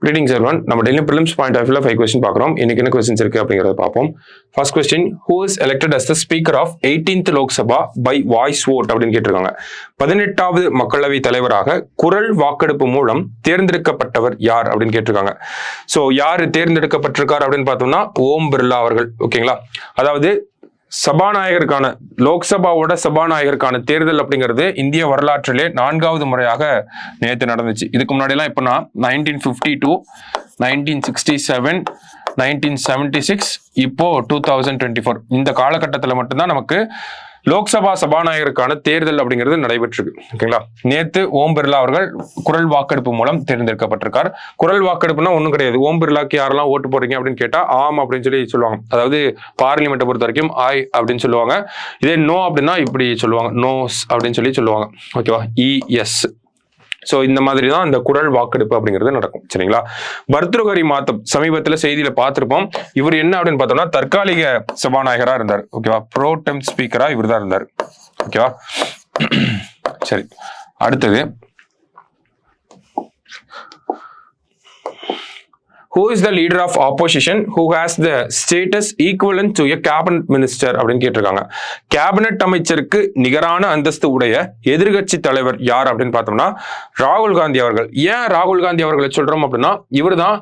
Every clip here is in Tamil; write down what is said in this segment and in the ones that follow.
Greetings everyone. நம்ம daily prelims point of view 5 question பார்க்குறோம். இன்னைக்கு என்ன questions இருக்கு அப்படிங்கறத பார்ப்போம். First question, who is elected as the speaker of 18th Lok Sabha by voice vote அப்படின்னு கேட்டிருக்காங்க. 18வது மக்களவை தலைவராக குரல் வாக்கெடுப்பு மூலம் தேர்ந்தெடுக்கப்பட்டவர் யார் அப்படின்னு கேட்டிருக்காங்க. சோ யார் தேர்ந்தெடுக்கப்பட்டிருக்கார் அப்படின்னு பார்த்தோம்னா ஓம் பிர்லா அவர்கள். ஓகேங்களா? அதாவது சபாநாயகருக்கான லோக்சபாவோட சபாநாயகருக்கான தேர்தல் அப்படிங்கிறது இந்திய வரலாற்றிலே 4வது முறையாக நேற்று நடந்துச்சு. இதுக்கு முன்னாடி எல்லாம் எப்படின்னா 1952, 1967, 1976, இப்போ 2024 இந்த காலகட்டத்தில் மட்டும்தான் நமக்கு லோக்சபா சபாநாயகருக்கான தேர்தல் அப்படிங்கிறது நடைபெற்றிருக்கு. ஓகேங்களா? நேத்து ஓம் பிர்லா அவர்கள் குரல் வாக்கெடுப்பு மூலம் தேர்ந்தெடுக்கப்பட்டிருக்கார். குரல் வாக்கெடுப்புனா ஒன்றும் கிடையாது. ஓம் பிர்லாக்கு யாரெல்லாம் ஓட்டு போடுறீங்க அப்படின்னு கேட்டா ஆம் அப்படின்னு சொல்லி சொல்லுவாங்க. அதாவது பார்லிமெண்ட்டை பொறுத்த வரைக்கும் ஆய் அப்படின்னு சொல்லுவாங்க. இதே நோ அப்படின்னா இப்படி சொல்லுவாங்க, நோஸ் அப்படின்னு சொல்லி சொல்லுவாங்க. ஓகேவா? இஎஸ். சோ இந்த மாதிரி தான் இந்த குரல் வாக்கெடுப்பு அப்படிங்கிறது நடக்கும். சரிங்களா? பர்த்ருஹரி மாத்தப் சமீபத்துல செய்தியில பார்த்திருப்போம். இவர் என்ன அப்படின்னு பார்த்தோம்னா தற்காலிக சபாநாயகரா இருந்தார். ஓகேவா? ப்ரோ டெம் ஸ்பீக்கரா இவர் தான் இருந்தார். ஓகேவா? சரி, அடுத்தது who is the leader of opposition who has the status equivalent to a cabinet minister அப்படின்னு கேட்டிருக்காங்க. கேபினட் அமைச்சருக்கு நிகரான அந்தஸ்து உடைய எதிர்கட்சி தலைவர் யார் அப்படின்னு பார்த்தோம்னா ராகுல் காந்தி அவர்கள். ஏன் ராகுல் காந்தி அவர்களை சொல்றோம் அப்படின்னா இவர் தான்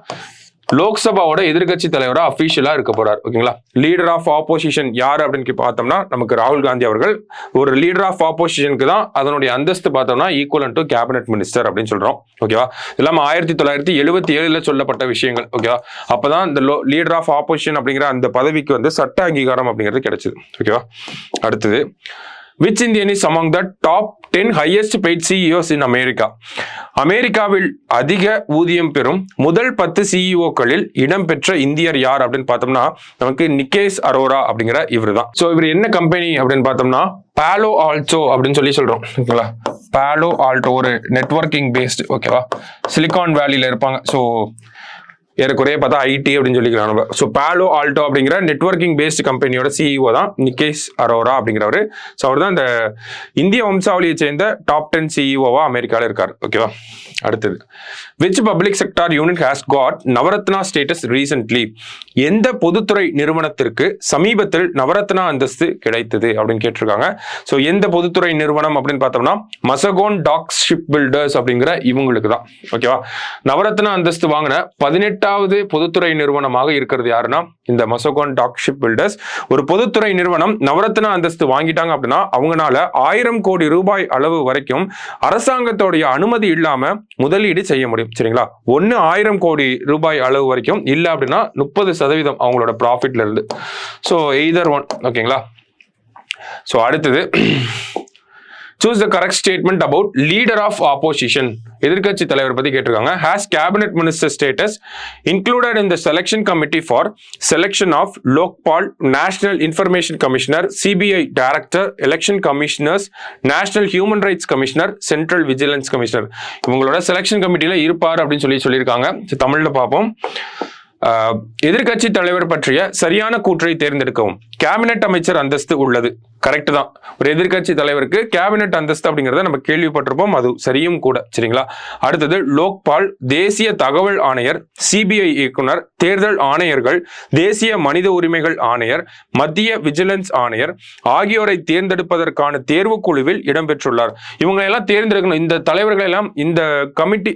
லோக்சபாவோட எதிர்கட்சி தலைவரா அபிஷியலா இருக்க போறார். ஓகேங்களா? லீடர் ஆஃப் ஆப்போசிஷன் யார் அப்படின்னு பார்த்தோம்னா நமக்கு ராகுல் காந்தி அவர்கள். ஒரு லீடர் ஆஃப் ஆப்போசிஷனுக்கு தான் அதனுடைய அந்தஸ்து பார்த்தோம்னா ஈக்குவலன் டு கேபினட் மினிஸ்டர் அப்படின்னு சொல்றோம். ஓகேவா? இதெல்லாம் 1977 சொல்லப்பட்ட விஷயங்கள். ஓகேவா? அப்பதான் இந்த லீடர் ஆஃப் ஆப்போசிஷன் அப்படிங்கிற அந்த பதவிக்கு வந்து சட்ட அங்கீகாரம் அப்படிங்கிறது கிடைச்சது. ஓகேவா? அடுத்தது which Indian is among the top 10 highest paid CEOs in America? அமெரிக்காவில் அதிக ஊதியம் பெறும் முதல் 10 சிஇஓக்களில் இடம்பெற்ற இந்தியர் யார் அப்படின்னு பார்த்தோம்னா நமக்கு நிக்கேஷ் அரோரா அப்படிங்கிற இவர் தான். ஸோ இவர் என்ன கம்பெனி அப்படின்னு பார்த்தோம்னா பாலோ ஆல்டோ அப்படின்னு சொல்லி சொல்றோம். ஓகேங்களா? பாலோ ஆல்டோ ஒரு நெட்வொர்க்கிங் பேஸ்டு. ஓகேவா? சிலிகான் வேலியில இருப்பாங்க. ஸோ ஏறக்குறைய பார்த்தா ஐடி அப்படின்னு சொல்லிக்கிறாங்க. ஸோ பாலோ ஆல்டோ அப்படிங்கிற நெட்வொர்க்கிங் பேஸ்டு கம்பெனியோட சிஇஓ தான் நிக்கேஷ் அரோரா அப்படிங்கிறவர். ஸோ அவர் தான் இந்த இந்திய வம்சாவளியை சேர்ந்த டாப் 10 சிஇஓவா அமெரிக்காவில் இருக்கார். ஓகேவா? அடுத்தது which public sector unit has got Navratna status recently? எந்த பொதுத்துறை நிறுவனத்திற்கு சமீபத்தில் நவரத்னா அந்தஸ்து கிடைத்தது அப்படின்னு கேட்டிருக்காங்க. ஸோ எந்த பொதுத்துறை நிறுவனம் அப்படின்னு பார்த்தோம்னா மசகோன் டாக் ஷிப் பில்டர்ஸ் அப்படிங்கிற இவங்களுக்கு தான். ஓகேவா? நவரத்னா அந்தஸ்து வாங்கின 18வது பொதுத்துறை நிறுவனமாக இருக்கிறது யாருன்னா இந்த மசகோன் டாக் ஷிப் பில்டர்ஸ். ஒரு பொதுத்துறை நிறுவனம் நவரத்னா அந்தஸ்து வாங்கிட்டாங்க அப்படின்னா அவங்களால 1000 கோடி ரூபாய் அளவு வரைக்கும் அரசாங்கத்தோடைய அனுமதி இல்லாம முதலீடு செய்ய முடியும். சரிங்களா? 1000 கோடி ரூபாய் அளவு வரைக்கும் இல்ல அப்படின்னா 30% அவங்களோட ப்ராஃபிட்ல இருந்து. So either one. ஓகேங்களா? ஸோ அடுத்தது choose the correct statement about leader of opposition. எதிர்கட்சி தலைவர் பத்தி கேட்டிருக்காங்க. has cabinet minister status included in the selection committee for selection of Lokpal, National Information Commissioner, CBI Director, Election Commissioners, National Human Rights Commissioner, Central Vigilance Commissioner. இவங்களோட செலெக்ஷன் கமிட்டியில இருப்பார் அப்படின்னு சொல்லியிருக்காங்க. தமிழ்ல பார்ப்போம். எதிர்கட்சி தலைவர் பற்றிய சரியான கூற்றை தேர்ந்தெடுக்கவும். கேபினெட் அமைச்சர் அந்தஸ்து உள்ளது. கரெக்ட் தான். ஒரு எதிர்கட்சி தலைவருக்கு கேபினெட் அந்தஸ்து அப்படிங்கிறத நம்ம கேள்விப்பட்டிருப்போம். அது சரியும் கூட. சரிங்களா? அடுத்தது லோக்பால், தேசிய தகவல் ஆணையர், சிபிஐ இயக்குனர், தேர்தல் ஆணையர்கள், தேசிய மனித உரிமைகள் ஆணையர், மத்திய விஜிலன்ஸ் ஆணையர் ஆகியோரை தேர்ந்தெடுப்பதற்கான தேர்வு குழுவில் இடம்பெற்றுள்ளார். இவங்களை எல்லாம் தேர்ந்தெடுக்கணும். இந்த தலைவர்கள் எல்லாம் இந்த கமிட்டி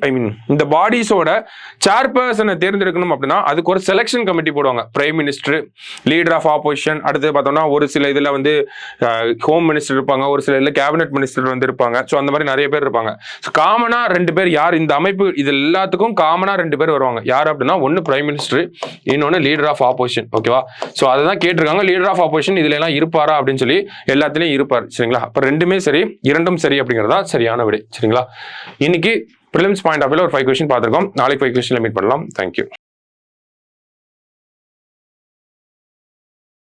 இந்த பாடிஸோட சேர்பர்சனை தேர்ந்தெடுக்கணும் அப்படின்னா அதுக்கு ஒரு செலெக்ஷன் கமிட்டி போடுவாங்க. Prime minister, leader of opposition, அடுத்து பார்த்தோம்னா ஒரு சில இதுல வந்து ஹோம் மினிஸ்டர் இருப்பாங்க, ஒரு சில இதுல கேபினெட் மினிஸ்டர் வந்து இருப்பாங்க. ஸோ அந்த மாதிரி நிறைய பேர் இருப்பாங்க. காமனா 2 பேர் யார் இந்த அமைப்பு இது எல்லாத்துக்கும் காமனா 2 பேர் வருவாங்க. யார் அப்படின்னா ஒன்னு பிரைம் மினிஸ்டர், இன்னொன்னு லீடர் ஆஃப் ஆப்போசிஷன். ஓகேவா? ஸோ அதுதான் கேட்டிருக்காங்க. லீடர் ஆஃப் ஆப்போசிஷன் இதுல எல்லாம் இருப்பாரா அப்படின்னு சொல்லி எல்லாத்துலயும் இருப்பார். சரிங்களா? அப்ப 2மே சரி, 2ம் சரி அப்படிங்கிறதா சரியான விடை. சரிங்களா? இன்னைக்கு prelims point of view ஒரு 5 கொஸ்டின் பார்த்திருக்கோம். நாளைக்கு 5 கொஸ்டின்ல மீட் பண்ணலாம். தேங்க்யூ.